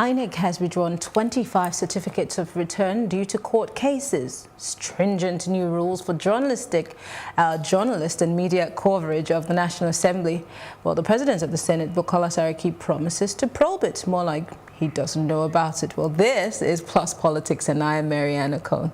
INEC has withdrawn 25 certificates of return due to court cases. Stringent new rules for journalist and media coverage of the National Assembly. Well, the President of the Senate, Bukola Saraki, promises to probe it, more like he doesn't know about it. Well, this is Plus Politics, and I am Mariana Cohn.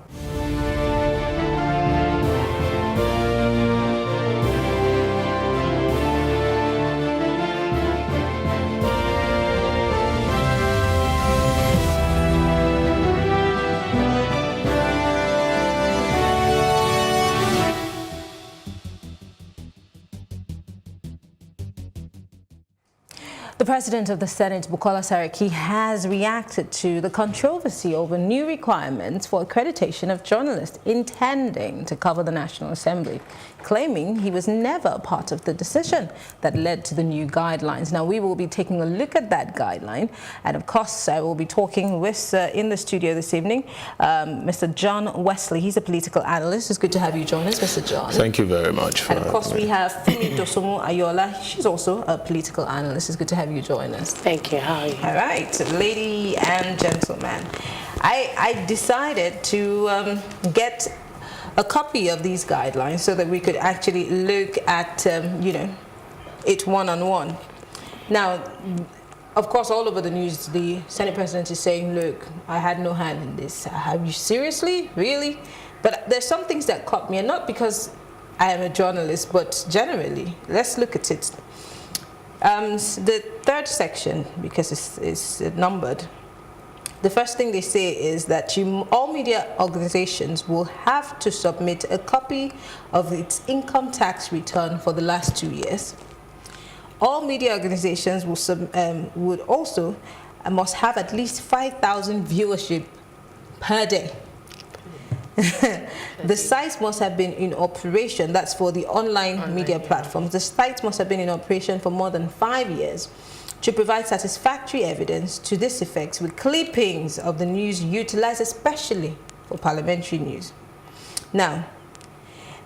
The President of the Senate, Bukola Saraki, has reacted to the controversy over new requirements for accreditation of journalists intending to cover the National Assembly, claiming he was never a part of the decision that led to the new guidelines. Now, we will be taking a look at that guideline, and of course, I will be talking with, in the studio this evening, Mr. John Wesley. He's a political analyst. It's good to have you join us, Mr. John. Thank you very much. And of course, we have Fumi Dosomu Ayola. She's also a political analyst. It's good to have you join us. Thank you. How are you? All right, lady and gentlemen, I decided to get a copy of these guidelines so that we could actually look at it one-on-one. Now, of course, all over the news, the Senate President is saying, look, I had no hand in this. Have you seriously? Really? But there's some things that caught me, and not because I am a journalist, but generally. Let's look at it. The third section, because it's numbered, the first thing they say is that all media organizations will have to submit a copy of its income tax return for the last 2 years. All media organizations would also must have at least 5,000 viewership per day. The sites must have been in operation, that's for the online media platforms. The sites must have been in operation for more than 5 years to provide satisfactory evidence to this effect, with clippings of the news utilized especially for parliamentary news. Now,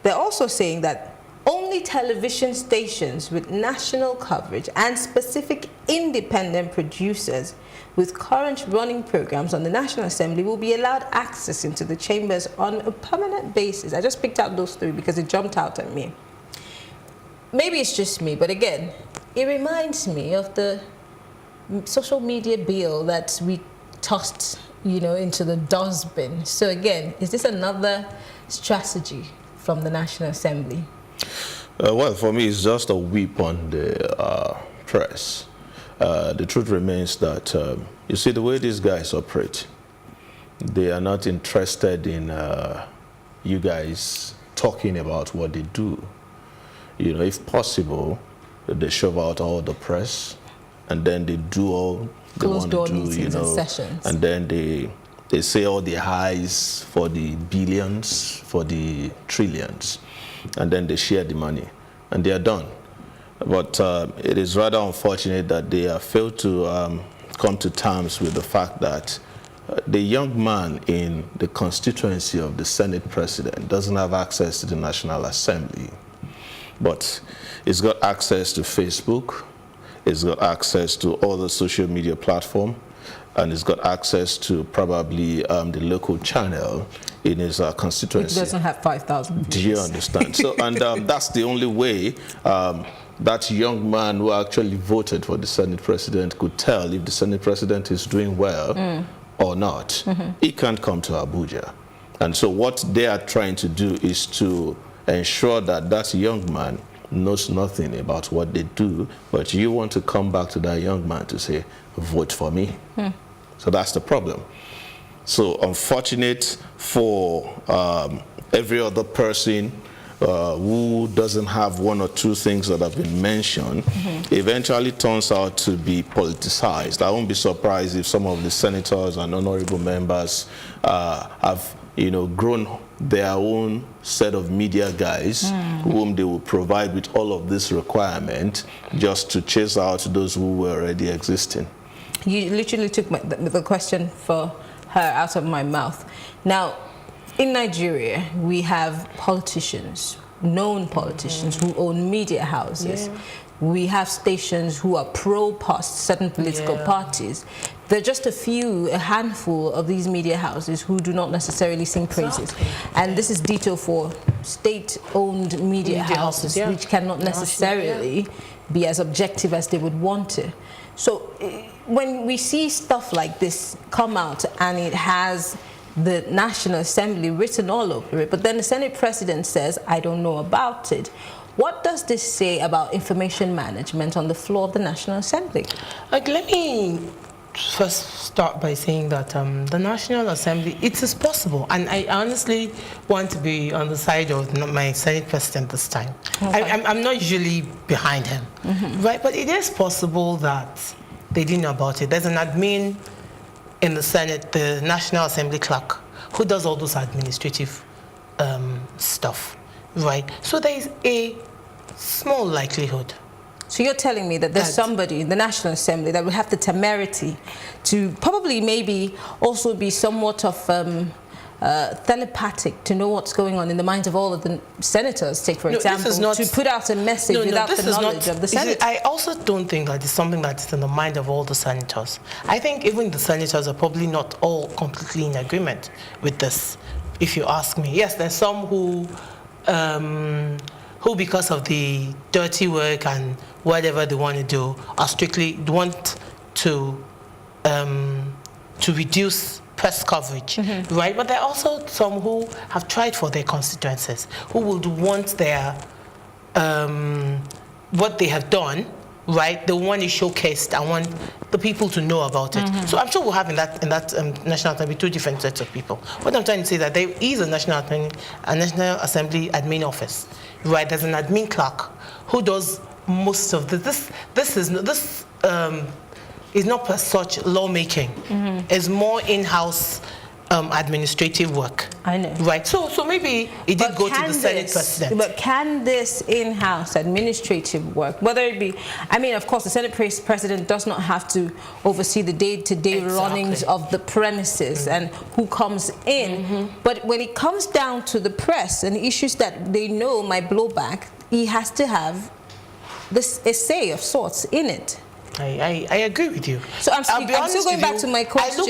they're also saying that only television stations with national coverage and specific independent producers with current running programs on the National Assembly will be allowed access into the chambers on a permanent basis. I just picked out those three because it jumped out at me. Maybe it's just me, but again, it reminds me of the social media bill that we tossed, into the dustbin. So again, is this another strategy from the National Assembly? Well, for me, it's just a whip on the press. The truth remains that, you see, the way these guys operate, they are not interested in you guys talking about what they do. If possible, they shove out all the press, and then they do all they want to do, meetings and sessions. And then they say all the highs for the billions, for the trillions, and then they share the money, and they are done. But it is rather unfortunate that they have failed to come to terms with the fact that the young man in the constituency of the Senate President doesn't have access to the National Assembly, but he's got access to Facebook, he's got access to all the social media platforms, and he's that access to probably the local channel in his constituency. It doesn't have 5,000 views. Do you understand? So, and that's the only way that young man who actually voted for the Senate President could tell if the Senate President is doing well or not. Mm-hmm. He can't come to Abuja. And so what they are trying to do is to ensure that that young man knows nothing about what they do, but you want to come back to that young man to say, vote for me. So that's the problem. So unfortunate for every other person who doesn't have one or two things that have been mentioned, eventually turns out to be politicized. I won't be surprised if some of the senators and honorable members have grown their own set of media guys whom they will provide with all of this requirement just to chase out those who were already existing. You literally took the question for her out of my mouth. Now, in Nigeria, we have politicians, known politicians who own media houses. We have stations who are pro-past certain political parties. there are just a handful of these media houses who do not necessarily sing praises. Exactly. And this is ditto for state-owned media houses, yeah. which cannot necessarily be as objective as they would want to. So when we see stuff like this come out and it has the National Assembly written all over it, but then the Senate President says, I don't know about it. What does this say about information management on the floor of the National Assembly? Let me first start by saying that the National Assembly, it is possible, and I honestly want to be on the side of my Senate President this time. Okay. I'm not usually behind him, right? But it is possible that they didn't know about it. There's an admin in the Senate, the National Assembly clerk, who does all those administrative stuff, right? So there is a small likelihood. So you're telling me that there's somebody in the National Assembly that would have the temerity to probably maybe also be somewhat of telepathic to know what's going on in the minds of all of the senators, take for example, to put out a message without the knowledge of the Senate? I also don't think that it's something that's in the mind of all the senators. I think even the senators are probably not all completely in agreement with this, if you ask me. Yes, there's some who because of the dirty work and whatever they want to do, are strictly want to reduce press coverage, right? But there are also some who have tried for their constituencies, who would want their what they have done, right? They want it showcased and want the people to know about it. So I'm sure we'll have in that National Assembly two different sets of people. What I'm trying to say is that there is a National Assembly admin office, right? There's an admin clerk who does most of this. This is not as such lawmaking. It's more in-house administrative work. I know. Right. So maybe it did go to the Senate President. But can this in-house administrative work, whether it be, I mean, of course, the Senate President does not have to oversee the day-to-day runnings of the premises and who comes in. But when it comes down to the press and issues that they know might blow back, he has to have this essay of sorts in it. I agree with you. So I'm still going back to my question.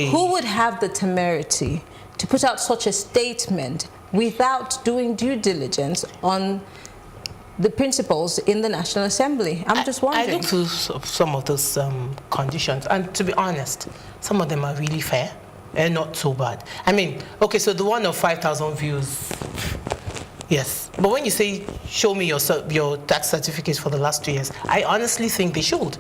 Who would have the temerity to put out such a statement without doing due diligence on the principles in the National Assembly? I'm just wondering. I look through some of those conditions, and to be honest, some of them are really fair and not so bad. I mean, okay, so the one of 5,000 views, yes. But when you say, show me your tax certificates for the last 2 years, I honestly think they should.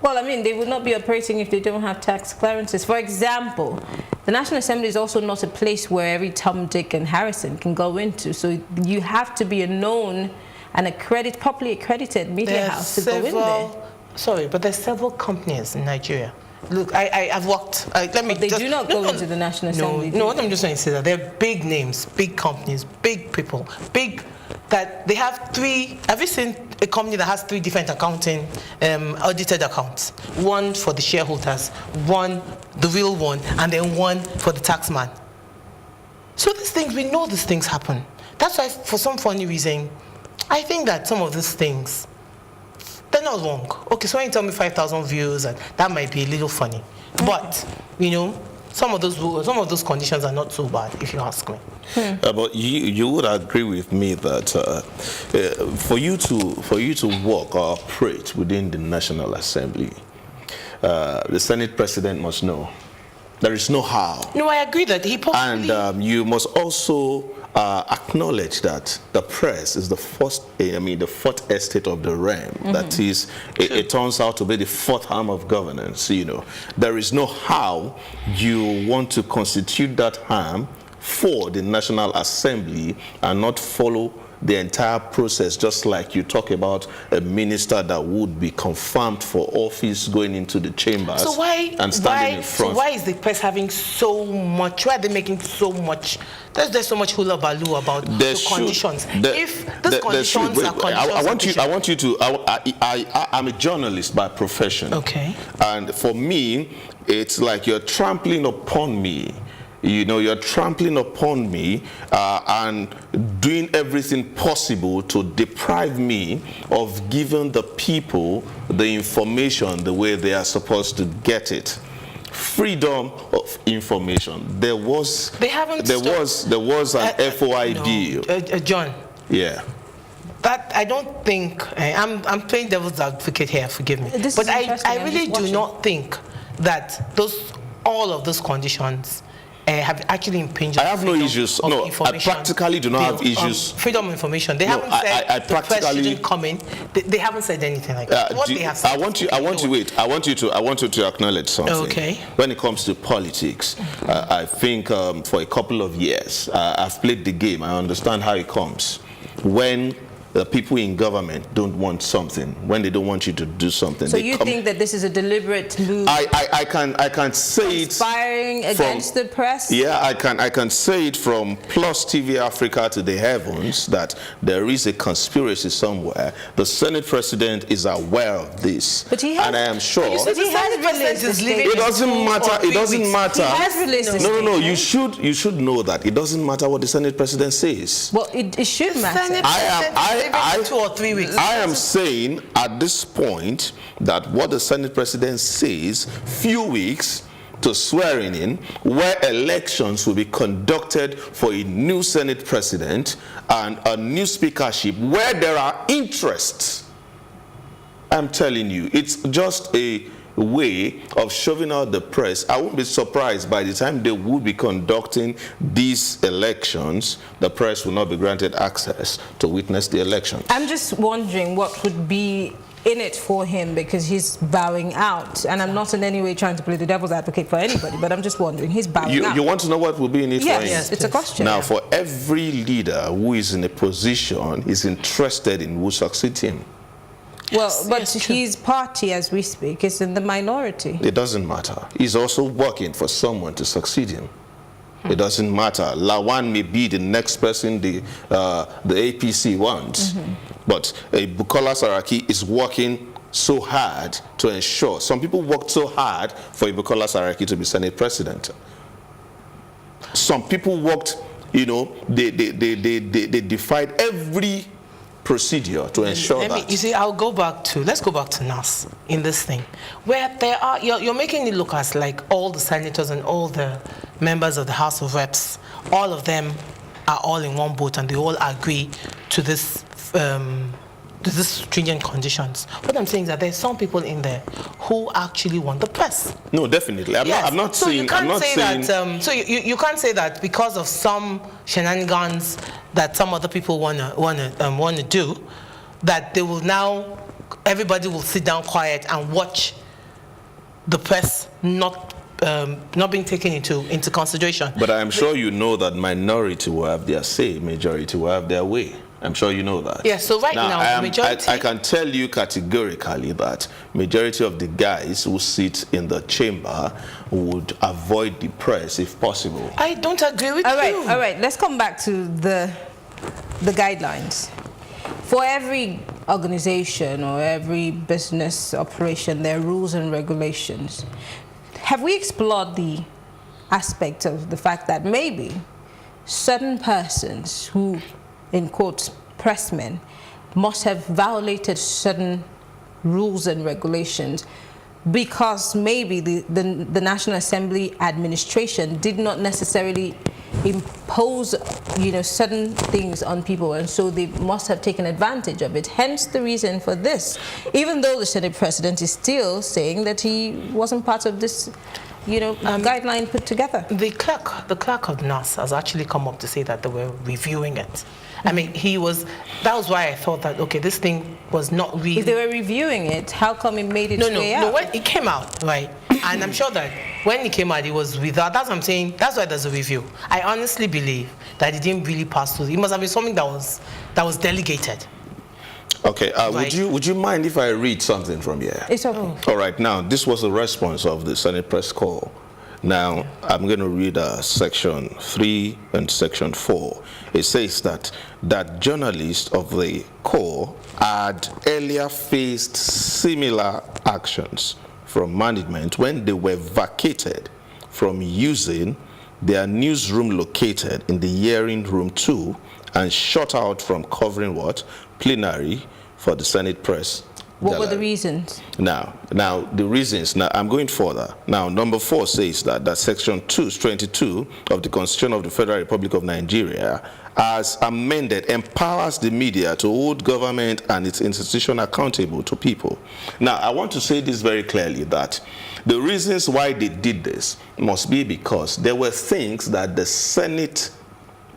Well, I mean, they would not be operating if they don't have tax clearances. For example, the National Assembly is also not a place where every Tom, Dick, and Harrison can go into. So you have to be a known and properly accredited media house to go in there. Sorry, but there's several companies in Nigeria. Look, I've worked. Let me. But they do not go into the National Assembly. No, what I'm just trying to say that they're big names, big companies, big people, big. That they have three. Have you seen a company that has 3 different accounting audited accounts? One for the shareholders, one the real one, and then one for the taxman. So these things, we know these things happen. That's why, for some funny reason, I think that some of these things, they're not wrong. Okay, so when you tell me 5,000 views, and that might be a little funny, but you know, some of those conditions are not so bad, if you ask me. But you would agree with me that for you to work or operate within the National Assembly, the Senate President must know. There is no how. No, I agree that he possibly. And you must also acknowledge that the press is the fourth estate of the realm. That is, it turns out to be the fourth arm of governance. You know, there is no how you want to constitute that arm for the National Assembly and not follow the entire process, just like you talk about a minister that would be confirmed for office going into the chambers and standing in front. So why is the press having so much? Why are they making so much? There's so much hula baloo about the conditions. If these conditions are conditions, I want you to. I'm a journalist by profession. Okay. And for me, it's like you're trampling upon me you're trampling upon me and doing everything possible to deprive me of giving the people the information the way they are supposed to get it. Freedom of information. There was an FOI deal. John. Yeah. That I don't think I'm playing devil's advocate here. Forgive me, but I really do not think that all of those conditions have actually impinged. I have no issues. No, I practically do not have issues. Freedom of information. They haven't said the press shouldn't come in. They haven't said anything like that. What they have said. I want you to acknowledge something. Okay. When it comes to politics, I think for a couple of years I've played the game. I understand how it comes. When the people in government don't want something, when they don't want you to do something. So you think that this is a deliberate move? I can say it. Conspiring against the press? Yeah, I can say it from Plus TV Africa to the heavens that there is a conspiracy somewhere. The Senate President is aware of this. But he has, and I am sure. But the Senate President is leaving. It doesn't matter. It doesn't matter. He has released this No. statement. You should know that it doesn't matter what the Senate President says. Well, it should matter. Maybe 2 or 3 weeks. I am saying at this point that what the Senate President says, few weeks to swearing in, where elections will be conducted for a new Senate President and a new speakership, where there are interests. I'm telling you, it's just a way of shoving out the press. I won't be surprised by the time they will be conducting these elections, the press will not be granted access to witness the election. I'm just wondering what would be in it for him, because he's bowing out, and I'm not in any way trying to play the devil's advocate for anybody, but I'm just wondering, he's bowing out. You want to know what will be in it for him? Yes, it's a question. Now, for every leader who is in a position, is interested in who succeeds him. Well, but his party, as we speak, is in the minority. It doesn't matter. He's also working for someone to succeed him. It doesn't matter. Lawan may be the next person the APC wants. But Bukola Saraki is working so hard to ensure. Some people worked so hard for Bukola Saraki to be Senate President. Some people worked, they defied every procedure to ensure that. You see, let's go back to NAS in this thing, where there are, you're making it look as like all the senators and all the members of the House of Reps, all of them are all in one boat and they all agree to this stringent conditions. What I'm saying is that there's some people in there who actually want the press. No, definitely. I'm not saying. You can't say that because of some shenanigans that some other people wanna do, that they will now, everybody will sit down quiet and watch the press not being taken into consideration. But I'm sure you know that minority will have their say, majority will have their way. I'm sure you know that. Yeah, so now the majority... I can tell you categorically that majority of the guys who sit in the chamber would avoid the press if possible. I don't agree with you. All right, let's come back to the guidelines. For every organization or every business operation, there are rules and regulations. Have we explored the aspect of the fact that maybe certain persons who, in quotes, pressmen, must have violated certain rules and regulations because maybe the National Assembly administration did not necessarily impose, certain things on people, and so they must have taken advantage of it. Hence the reason for this, even though the Senate President is still saying that he wasn't part of this guideline put together. The clerk of NAS has actually come up to say that they were reviewing it. I mean, that was why I thought that, okay, this thing was not really... If they were reviewing it, how come it made its way out? No, when it came out, right, and I'm sure that when it came out, it was without, that's what I'm saying, that's why there's a review. I honestly believe that it didn't really pass through. It must have been something that was delegated. Okay, would you mind if I read something from here? It's okay. All right, now, this was a response of the Senate press call. Now, I'm going to read section 3 and section 4. It says that journalists of the corps had earlier faced similar actions from management when they were vacated from using their newsroom located in the hearing room 2 and shut out from covering what? Plenary for the Senate press. What were the reasons? Now, the reasons, now I'm going further. Now, number 4 says that Section 222 of the Constitution of the Federal Republic of Nigeria, as amended, empowers the media to hold government and its institution accountable to people. Now, I want to say this very clearly, that the reasons why they did this must be because there were things that the Senate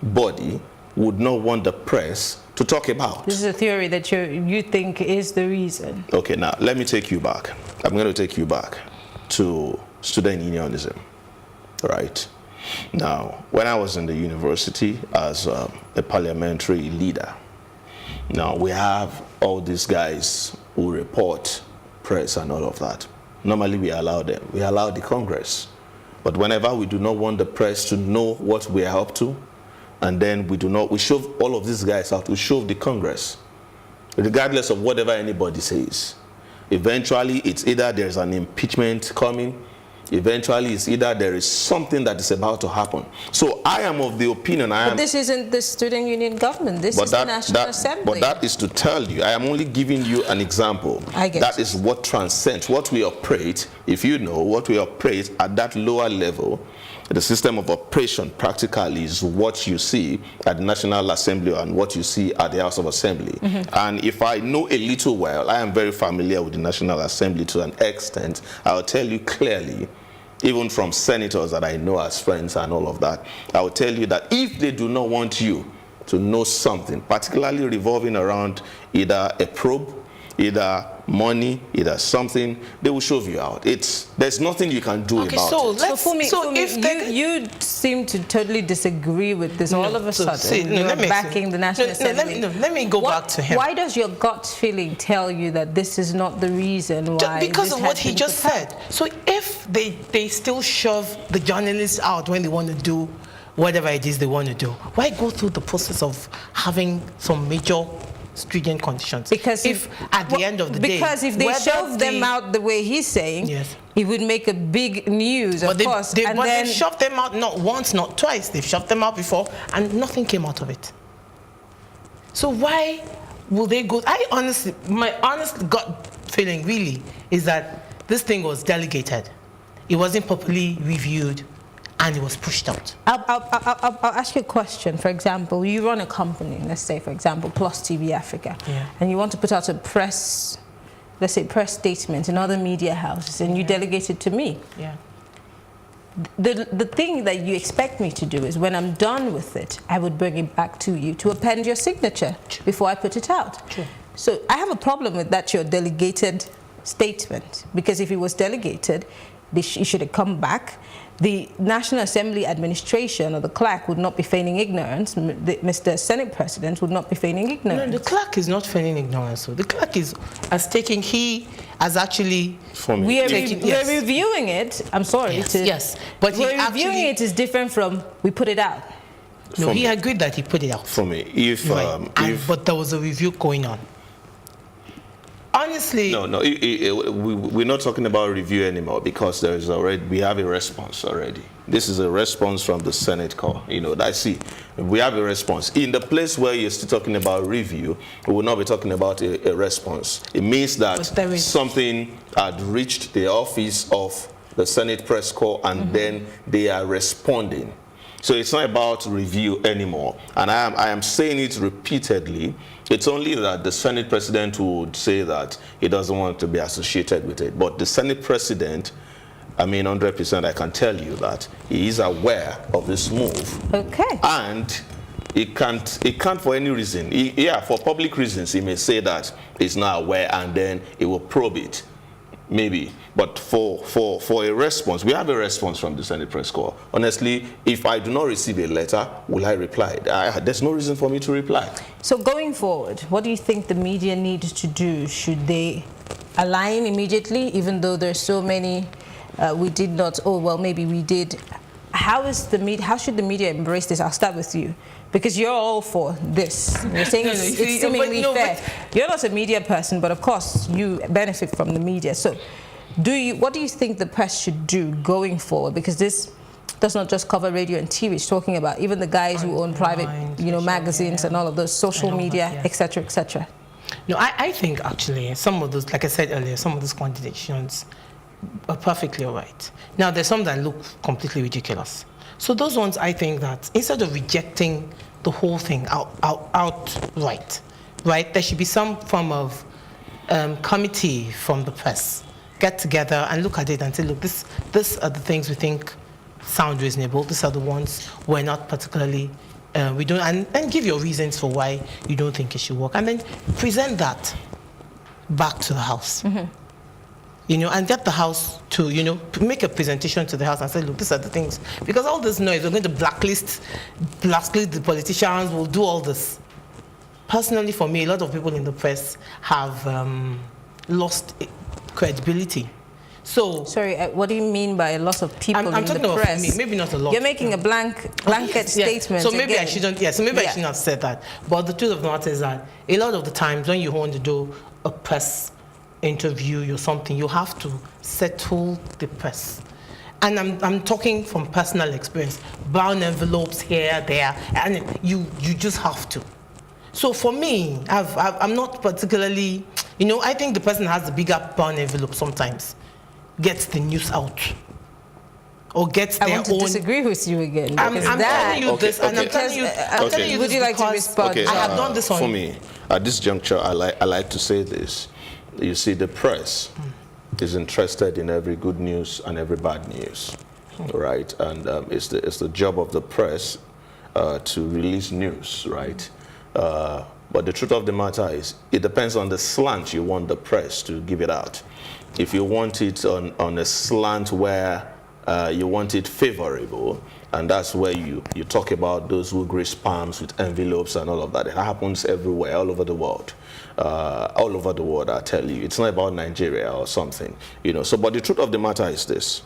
body would not want the press to talk about. This is a theory that you think is the reason. Okay, now let me take you back. I'm going to take you back to student unionism, right? Now, when I was in the university as a parliamentary leader, now we have all these guys who report press and all of that. Normally we allow them. We allow the Congress. But whenever we do not want the press to know what we are up to, and then we shove all of these guys out, we shove the Congress, regardless of whatever anybody says. Eventually, it's either there's an impeachment coming, eventually it's either there is something that is about to happen. So I am of the opinion, But this isn't the student union government, this is the National Assembly. But that is to tell you, I am only giving you an example. I get that is what transcends, what we operate, if you know, what we operate at that lower level. The system of operation practically is what you see at the National Assembly and what you see at the House of Assembly. And if I know a little well, I am very familiar with the National Assembly to an extent. I'll tell you clearly, even from senators that I know as friends and all of that, I will tell you that if they do not want you to know something, particularly revolving around either a probe, either money, either something, they will shove you out. There's nothing you can do about it. So for me, you seem to totally disagree with this. All of a sudden, you're backing the National Assembly. Let me go back to him. Why does your gut feeling tell you that this is not the reason why? Because of what he just said. So if they still shove the journalists out when they want to do whatever it is they want to do, why go through the process of having some major stringent conditions? Because if at the end of the day, because if they shove them out the way he's saying, yes, it would make a big news, of course. But they've shoved them out not once, not twice. They've shoved them out before, and nothing came out of it. So why will they go? My honest gut feeling really is that this thing was delegated. It wasn't properly reviewed, and it was pushed out. I'll ask you a question. For example, you run a company, let's say, for example, Plus TV Africa, and you want to put out a press, let's say, press statement in other media houses, and you delegate it to me. Yeah. The thing that you expect me to do is when I'm done with it, I would bring it back to you to append your signature before I put it out. True. So I have a problem with that, your delegated statement, because if it was delegated, it should have come back. The National Assembly administration or the clerk would not be feigning ignorance. Mr. Senate President would not be feigning ignorance. No, the clerk is not feigning ignorance. So the clerk is actually. We're reviewing it. I'm sorry. Yes, but we're reviewing it is different from we put it out. No, he agreed that he put it out. For me, but there was a review going on. Honestly, no, we're not talking about review anymore because we have a response already. This is a response from the Senate core. I see. We have a response. In the place where you're still talking about review, we will not be talking about a response. It means that something had reached the office of the Senate press corps and then they are responding. So it's not about review anymore. And I am saying it repeatedly. It's only that the Senate President would say that he doesn't want to be associated with it. But the Senate President, 100%, I can tell you that he is aware of this move. Okay. And he can't for any reason. For public reasons, he may say that he's not aware and then he will probe it. Maybe, but for a response, we have a response from the Senate press corps. Honestly, if I do not receive a letter, will I reply? There's no reason for me to reply. So going forward, what do you think the media needs to do? Should they align immediately, even though there's so many, we did not, oh, well, maybe we did. How should the media embrace this? I'll start with you. Because you're all for this. You're saying it's seemingly fair. You're not a media person, but of course you benefit from the media. So what do you think the press should do going forward? Because this does not just cover radio and TV. It's talking about even the guys who own private, magazines and all of those, social media, etc., etc. No, I think actually some of those, like I said earlier, some of those quantifications are perfectly all right. Now, there's some that look completely ridiculous. So those ones, I think that instead of rejecting the whole thing outright, right, there should be some form of committee from the press get together and look at it and say, look, these are the things we think sound reasonable. These are the ones we're not particularly, we don't, and give your reasons for why you don't think it should work. And then present that back to the House. And get the House to, make a presentation to the House and say, look, these are the things. Because all this noise, we're going to blacklist the politicians, we'll do all this. Personally, for me, a lot of people in the press have lost credibility. So, sorry, what do you mean by a lot of people in the press? Me, maybe not a lot. You're making a blanket statement. So maybe again. I shouldn't. I shouldn't have said that. But the truth of the matter is that a lot of the times when you want to do a press interview or something, you have to settle the press. And I'm talking from personal experience. Brown envelopes here, there, and you just have to. So for me, I'm not particularly, I think the person has the bigger brown envelope sometimes gets the news out. Or gets their own. I want to disagree with you again. I'm telling you this, and I'm telling you this. Would you like to respond? Okay, I have done this on. For me, at this juncture, I like to say this. You see, the press is interested in every good news and every bad news, right? And it's the job of the press to release news, right? But the truth of the matter is, it depends on the slant you want the press to give it out. If you want it on a slant where you want it favorable, and that's where you talk about those who grace palms with envelopes and all of that. It happens everywhere, all over the world. All over the world, I tell you. It's not about Nigeria or something, So, but the truth of the matter is this.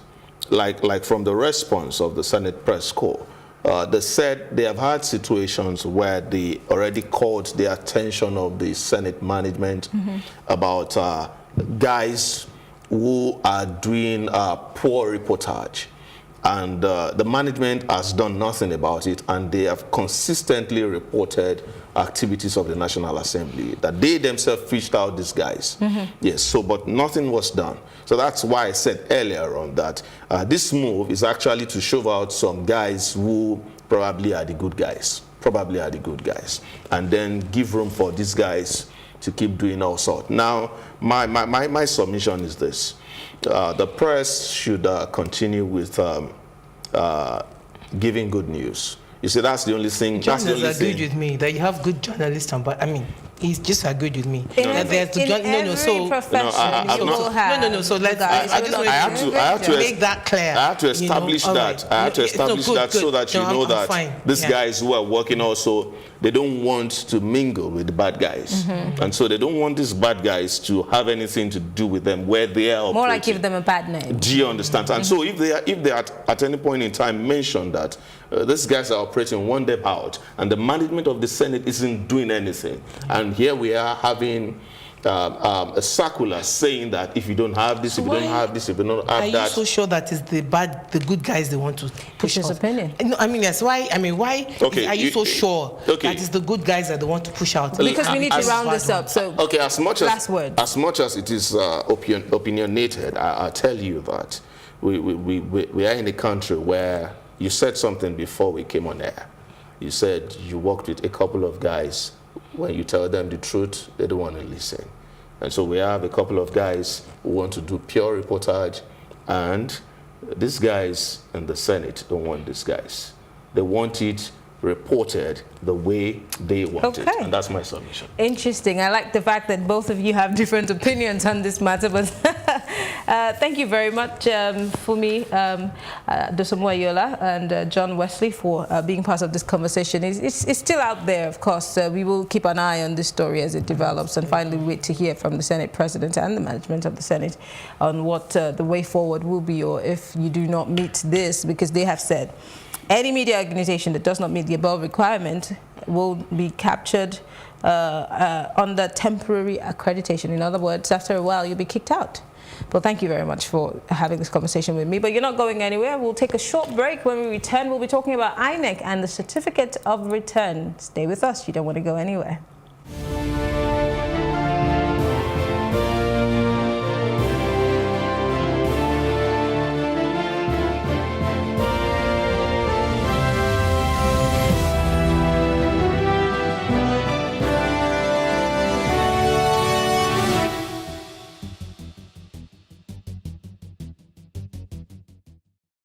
Like from the response of the Senate Press Corps, they said they have had situations where they already called the attention of the Senate management about guys who are doing poor reportage. And the management has done nothing about it, and they have consistently reported activities of the National Assembly, that they themselves fished out these guys. Yes, so, but nothing was done. So that's why I said earlier on that this move is actually to shove out some guys who probably are the good guys, and then give room for these guys to keep doing all sorts. Now, my submission is this. The press should continue with giving good news. You see, that's the only thing. John has agreed with me that you have good journalists, but I mean, he's just agreed with me. So I have to make that clear. I have to establish that. I have to establish that so that you know that these guys who are working also, they don't want to mingle with the bad guys, and so they don't want these bad guys to have anything to do with them where they are operating. More like give them a bad name. Do you understand? And so if they at any point in time mention that these guys are operating one step out, and the management of the Senate isn't doing anything, and here we are having a circular saying that if you don't have this, if you don't have this, if you don't have that. Are you so sure that is the good guys they want to push his opinion? No, I mean, that's why. I mean, why are you so sure that it's the good guys that they want to push out? Because we need to round this up. So, okay, as much as it is opinionated, I tell you that we are in a country where you said something before we came on air. You said you worked with a couple of guys. When you tell them the truth, they don't want to listen. And so we have a couple of guys who want to do pure reportage, and these guys in the Senate don't want these guys. They want it reported the way they want it. And that's my submission. Interesting. I like the fact that both of you have different opinions on this matter, but thank you very much for me, Dosomo Yola and John Wesley, for being part of this conversation. It's still out there, of course. We will keep an eye on this story as it develops, and finally wait to hear from the Senate President and the management of the Senate on what the way forward will be, or if you do not meet this, because they have said any media organization that does not meet the above requirement will be captured under temporary accreditation. In other words, after a while, you'll be kicked out. But thank you very much for having this conversation with me. But you're not going anywhere. We'll take a short break. When we return, we'll be talking about INEC and the certificate of return. Stay with us. You don't want to go anywhere.